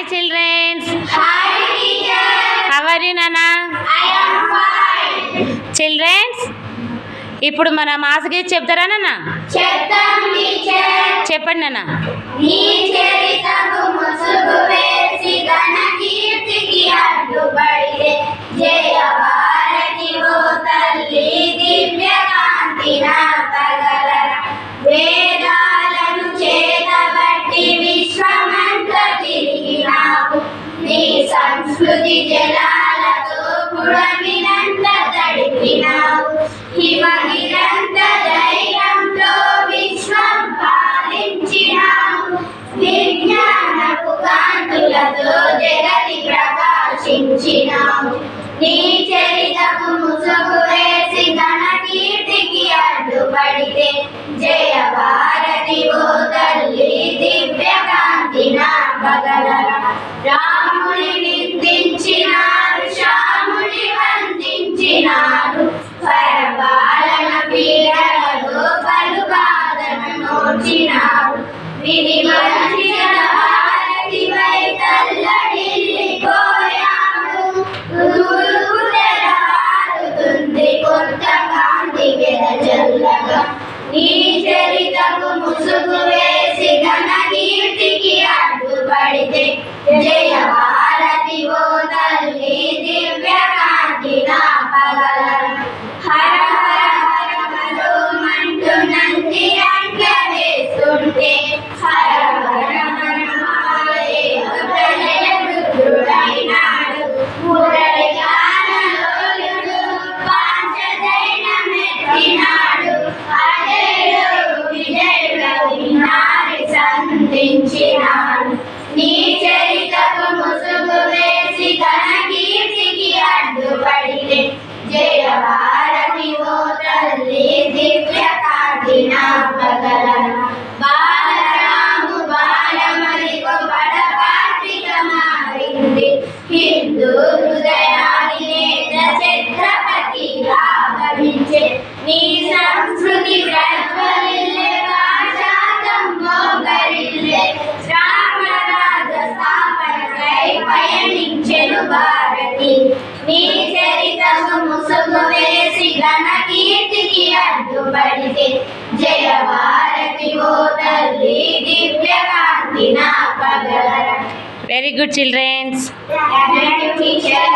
Hi children. Hi teacher. How are you Nana? I am fine. Children, ఇప్పుడు మన మాసకి చెప్తారా నాన్న? చెప్తాం టీచర్. చెప్పండి నాన్న. నీ చరితకు ముసుగు వేసి ఘన కీర్తికి అడ్డుపడితే జయ భారతి ఓ తల్లి దివ్య కాంతి నాపగలరా. వేదాలను చేతబట్టి విశ్వమంతా తిరిగినావు. నీ సంస్కృతి జలాలతో పుడమినంత తడిపినావు. హిమగిరంత ధైర్యంతో విశ్వం పాలించినావు. విజ్ఞానపు కాంతులతో జగతి ప్రకాశించినావు. నీ చరితకు ముసుగు వేసి ఘన కీర్తికి అడ్డుపడితే జయ భారతి ఓ తల్లి దివ్య కాంతి నాపగలరా. రాముని నిందించినారు, శ్యాముని వందించినారు. పరపాలన పీడలలో పలు బాధన నోచినారు. విధి వంచిన భారతివై తల్లడిల్లిపోయాడు. తూర్పు తెరవారుతుంది కొత్త కాంతి వెదజల్లగా. నీ చరితకు ముసుగు వేసి ఘన కీర్తికి అడ్డుపడితే జయ భారతి ఓ తల్లి దివ్య కాంతి నాపగలరా. హర హర హర హరోమంటూ నంది అంట్ల వేస్తుంటే హర హర హర మహాదేవ ప్రళయ రుద్రుడైనాడు. మురళి గానలోలుడు పాంచజన్యమెత్తినాడు. అజయుడు విజయుడై నారి సంధించినాడు. నీ చరితకు ముసుగు వేసి ఘన కీర్తికి అడ్డుపడితే జయ భారతి ఓ తల్లి దివ్య కాంతి నాపగలరా. బాలరాము బాలమరిగో బడపాత్రిక మారింది. హిందూ హృదయాన్ని నేత ఛత్రపతి ఆగమించే. నీ సంస్కృతి ప్రజ్వలిల్లే, భాషాతం మోకరిల్లే. రామరాజ స్థాపనకై పయనించెను భారతి. నీ చరితకు ముసుగు వేసి ఘన కీర్తికి అడ్డుపడితే జయ భారతి ఓ తల్లి దివ్య కాంతి నాపగలరా. Very good children. Thank you teacher.